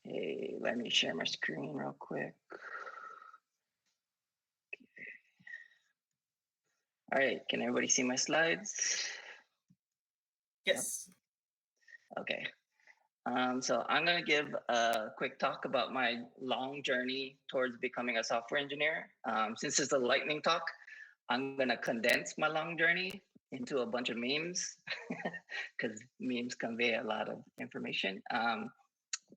Hey, let me share my screen real quick. All right, can everybody see my slides? Yes. Okay. So I'm going to give a quick talk about my long journey towards becoming a software engineer. Since it's a lightning talk, I'm going to condense my long journey into a bunch of memes because memes convey a lot of information.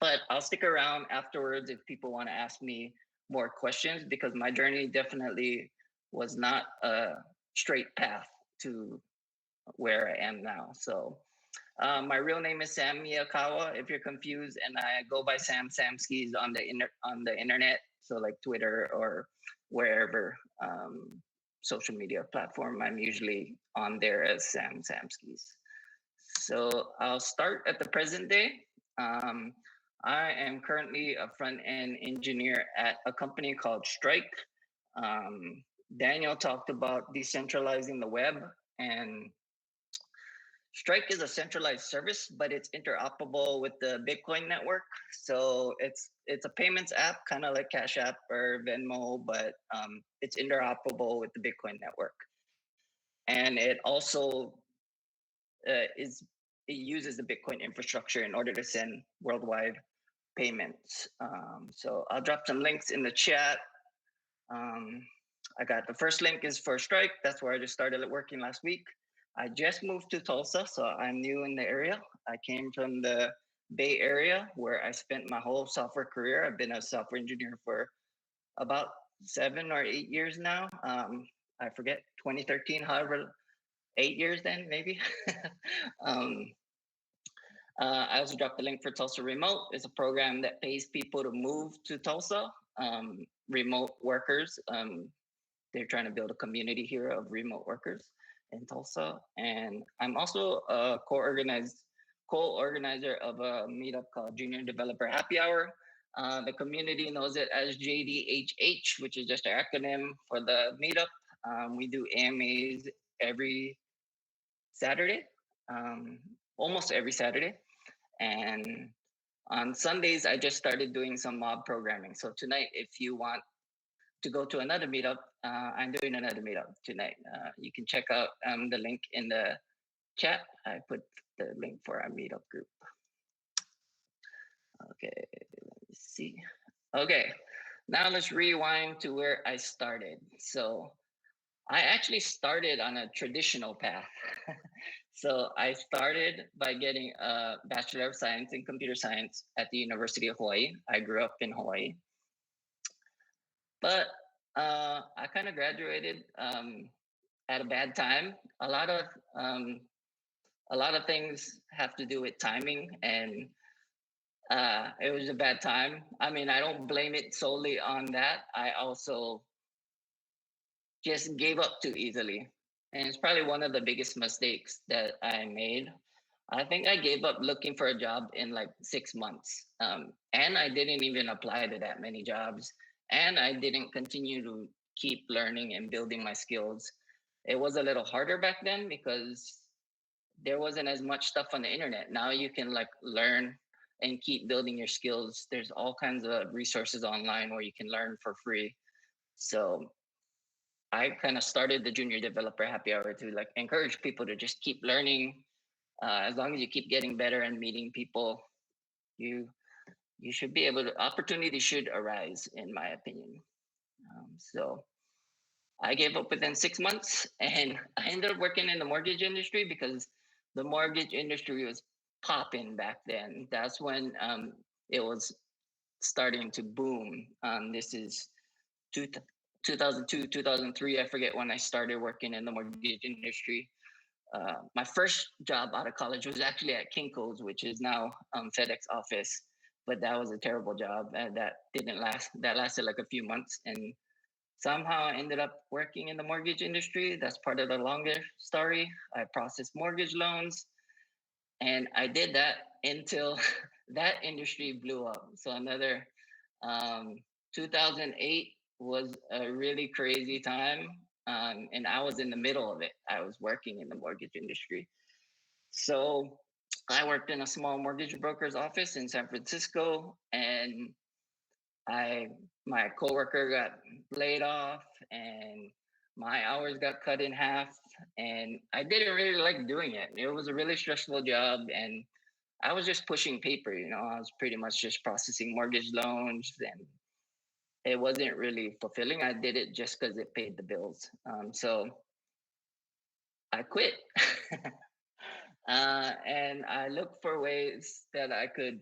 But I'll stick around afterwards if people want to ask me more questions, because my journey definitely was not a straight path to where I am now. So my real name is Sam Miyakawa. If you're confused, and I go by Sam Samskis on the internet, so like Twitter or wherever social media platform, I'm usually on there as Sam Samskis. So I'll start at the present day. Um, I am currently a front end engineer at a company called Strike. Um, Daniel talked about decentralizing the web, and Strike is a centralized service, but it's interoperable with the Bitcoin network. So it's a payments app, kind of like Cash App or Venmo, but it's interoperable with the Bitcoin network. And it also is it uses the Bitcoin infrastructure in order to send worldwide payments. So I'll drop some links in the chat. Um, I got the first link is for Strike. That's where I just started working last week. I just moved to Tulsa, so I'm new in the area. I came from the Bay Area where I spent my whole software career. I've been a software engineer for about 7 or 8 years now. I forget, 2013, however, 8 years then, maybe. um, I also dropped the link for Tulsa Remote. It's a program that pays people to move to Tulsa, remote workers. They're trying to build a community here of remote workers in Tulsa. And I'm also a co-organizer of a meetup called Junior Developer Happy Hour. The community knows it as JDHH, which is just an acronym for the meetup. We do AMAs every Saturday, um, almost every Saturday. And on Sundays, I just started doing some mob programming. So tonight, if you want to go to another meetup, I'm doing another meetup tonight. You can check out the link in the chat. I put the link for our meetup group. Okay, let me see. Okay, now let's rewind to where I started. So I actually started on a traditional path. So I started by getting a Bachelor of Science in Computer Science at the University of Hawaii. I grew up in Hawaii. But I kind of graduated at a bad time. A lot of um, a lot of things have to do with timing, and it was a bad time. I mean, I don't blame it solely on that. I also just gave up too easily, and it's probably one of the biggest mistakes that I made. I think I gave up looking for a job in like 6 months, and I didn't even apply to that many jobs, and I didn't continue to keep learning and building my skills. It was a little harder back then because there wasn't as much stuff on the internet. Now you can like learn and keep building your skills. There's all kinds of resources online where you can learn for free. So I kind of started the Junior Developer Happy Hour to like encourage people to just keep learning. As long as you keep getting better and meeting people, you you should be able to. Opportunity should arise, in my opinion. So I gave up within 6 months, and I ended up working in the mortgage industry because the mortgage industry was popping back then. That's when it was starting to boom. This is two, 2002, 2003. I forget when I started working in the mortgage industry. My first job out of college was actually at Kinko's, which is now FedEx office. But that was a terrible job, and that didn't last. That lasted like a few months, and somehow I ended up working in the mortgage industry. That's part of the longer story. I processed mortgage loans, and I did that until that industry blew up. So another 2008 was a really crazy time, and I was in the middle of it. I was working in the mortgage industry. So I worked in a small mortgage broker's office in San Francisco, and I my coworker got laid off, and my hours got cut in half, and I didn't really like doing it. It was a really stressful job, and I was just pushing paper. I was pretty much just processing mortgage loans, and it wasn't really fulfilling. I did it just because it paid the bills. So I quit. And I looked for ways that I could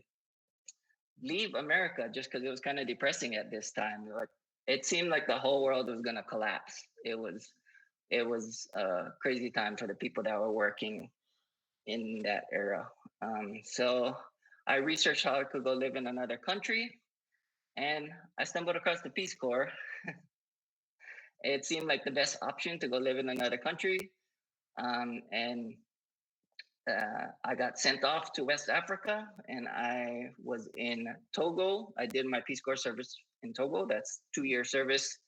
leave America just because it was kind of depressing at this time. Like it seemed like the whole world was gonna collapse. It was a crazy time for the people that were working in that era. So I researched how I could go live in another country, and I stumbled across the Peace Corps. It seemed like the best option to go live in another country, and I got sent off to West Africa, and I was in Togo. I did my Peace Corps service in Togo. That's 2-year service.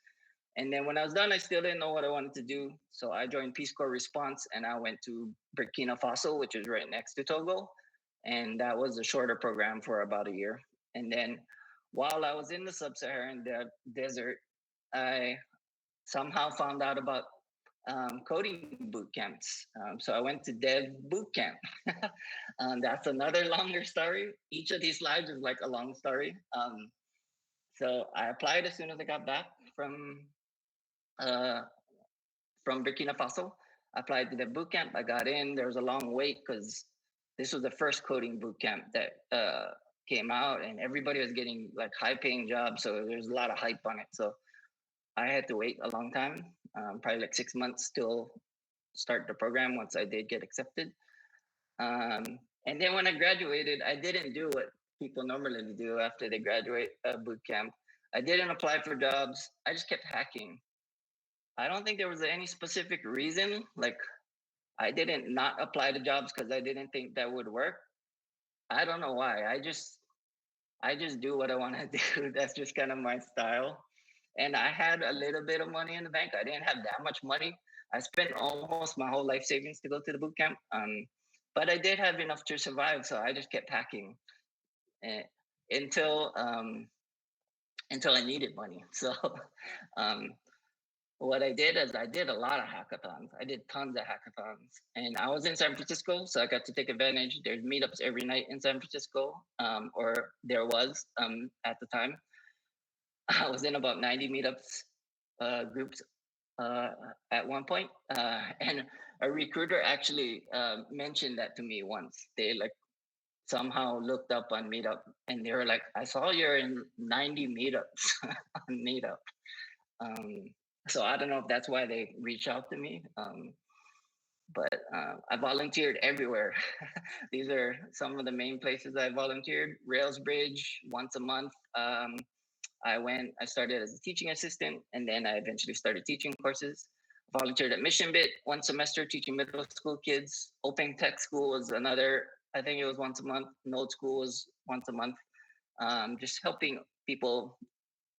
And then when I was done, I still didn't know what I wanted to do. So I joined Peace Corps Response, and I went to Burkina Faso, which is right next to Togo. And that was a shorter program for about a year. And then while I was in the sub-Saharan desert, I somehow found out about coding boot camps. So I went to Dev Bootcamp. That's another longer story. Each of these slides is like a long story. So I applied as soon as I got back uh, from Burkina Faso. I applied to the boot camp. I got in. There was a long wait because this was the first coding boot camp that came out, and everybody was getting like high-paying jobs. So there's a lot of hype on it. So I had to wait a long time, probably like 6 months till start the program once I did get accepted. And then when I graduated, I didn't do what people normally do after they graduate boot camp. I didn't apply for jobs. I just kept hacking. I don't think there was any specific reason. Like I didn't not apply to jobs because I didn't think that would work. I don't know why. I just do what I want to do. That's just kind of my style. And I had a little bit of money in the bank. I didn't have that much money. I spent almost my whole life savings to go to the boot camp. But I did have enough to survive, so I just kept hacking eh, until until I needed money. So um, what I did is I did a lot of hackathons. I did tons of hackathons, and I was in San Francisco, so I got to take advantage. There's meetups every night in San Francisco, or there was at the time. I was in about 90 meetups groups uh, at one point, and a recruiter actually mentioned that to me once. They like somehow looked up on Meetup, and they were like, "I saw you're in 90 meetups on Meetup." Um, so I don't know if that's why they reached out to me. But I volunteered everywhere. These are some of the main places I volunteered. Rails Bridge once a month. I started as a teaching assistant, and then I eventually started teaching courses. Volunteered at Mission Bit one semester teaching middle school kids. Open Tech School was another, I think it was once a month. Node School was once a month. Just helping people,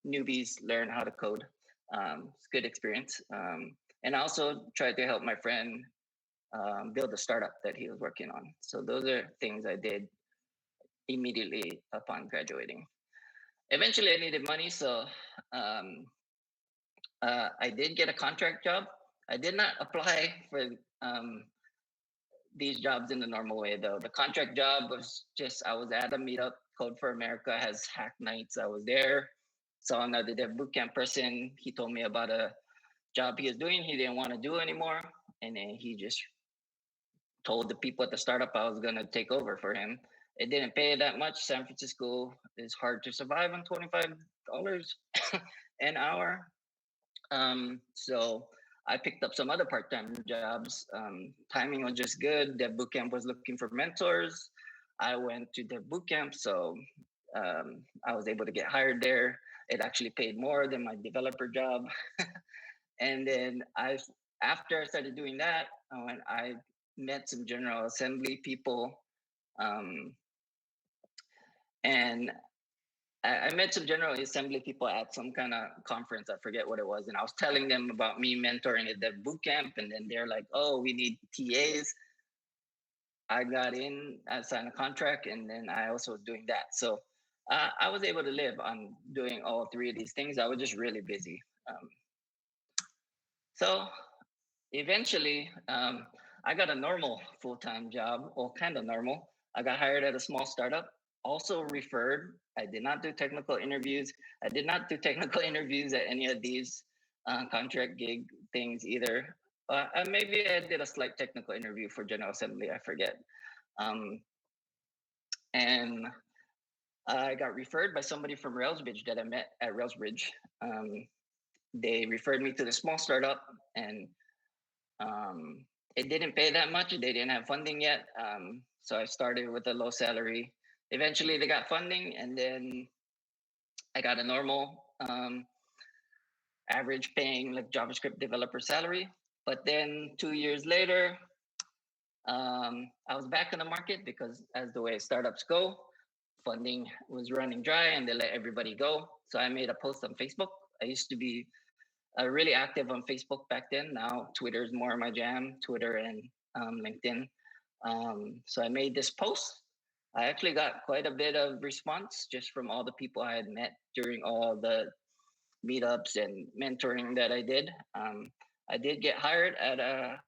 newbies, learn how to code. It's a good experience. And I also tried to help my friend build a startup that he was working on. So those are things I did immediately upon graduating. Eventually, I needed money, so um, I did get a contract job. I did not apply for um, these jobs in the normal way, though. The contract job was just I was at a meetup. Code for America has hack nights. I was there. Saw another dev bootcamp person. He told me about a job he was doing. He didn't want to do anymore, and then he just told the people at the startup I was gonna take over for him. It didn't pay that much. San Francisco is hard to survive on $25 an hour. So I picked up some other part-time jobs. Timing was just good. Dev Bootcamp was looking for mentors. I went to Dev Bootcamp, so I was able to get hired there. It actually paid more than my developer job. And then after I started doing that, I met some General Assembly people, um, and I met some General Assembly people at some kind of conference. I forget what it was, and I was telling them about me mentoring at the boot camp, and then they're like, "Oh, we need TAs." I got in, I signed a contract, and then I also was doing that. So I was able to live on doing all three of these things. I was just really busy. So eventually, I got a normal full time job, well, kind of normal. I got hired at a small startup, also referred. I did not do technical interviews. I did not do technical interviews at any of these contract gig things either. Maybe I did a slight technical interview for General Assembly, I forget. Um, and I got referred by somebody from Railsbridge that I met at Railsbridge. They referred me to the small startup, and um, it didn't pay that much. They didn't have funding yet. So I started with a low salary. Eventually, they got funding, and then I got a normal average paying like JavaScript developer salary. But then 2 years later, I was back in the market because, as the way startups go, funding was running dry and they let everybody go. So I made a post on Facebook. I used to be really active on Facebook back then. Now Twitter is more my jam, Twitter and LinkedIn. So I made this post. I actually got quite a bit of response just from all the people I had met during all the meetups and mentoring that I did. I did get hired at a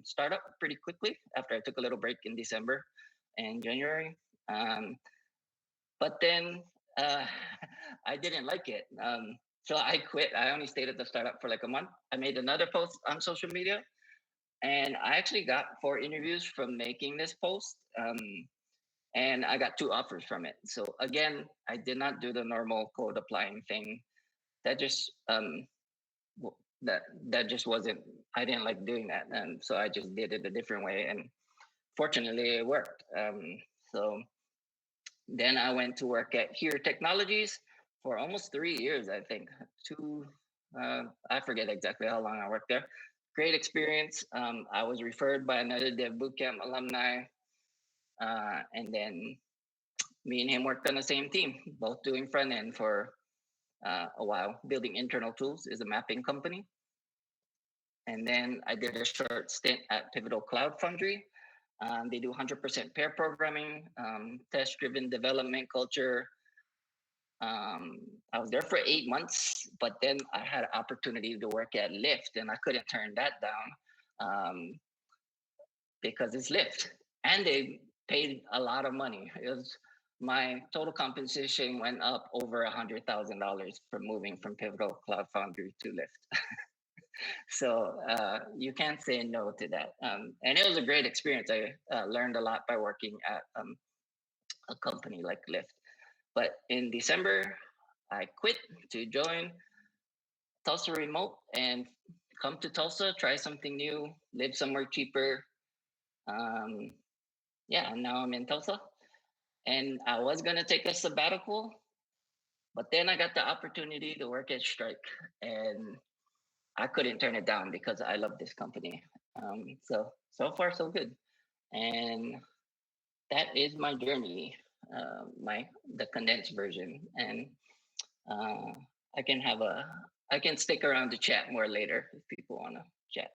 startup pretty quickly after I took a little break in December and January. Um, but then uh, I didn't like it. So I quit. I only stayed at the startup for like a month. I made another post on social media, and I actually got 4 interviews from making this post. And I got 2 offers from it. So again, I did not do the normal code applying thing. That just that that just wasn't. I didn't like doing that, and so I just did it a different way. And fortunately, it worked. So then I went to work at Here Technologies for almost 3 years, I think. I forget exactly how long I worked there. Great experience. I was referred by another Dev Bootcamp alumni. And then me and him worked on the same team, both doing front end for a while. Building internal tools is a mapping company. And then I did a short stint at Pivotal Cloud Foundry. They do 100% pair programming, test driven development culture. Um, I was there for 8 months, but then I had an opportunity to work at Lyft, and I couldn't turn that down because it's Lyft, and they paid a lot of money. It was my total compensation went up over $100,000 from moving from Pivotal Cloud Foundry to Lyft. So you can't say no to that. And it was a great experience. I learned a lot by working at a company like Lyft. But in December, I quit to join Tulsa Remote and come to Tulsa, try something new, live somewhere cheaper. Um, yeah, and now I'm in Tulsa. And I was going to take a sabbatical, but then I got the opportunity to work at Strike. And I couldn't turn it down because I love this company. So far, so good. And that is my journey, my the condensed version. And uh, I can have a I can stick around to chat more later if people want to chat.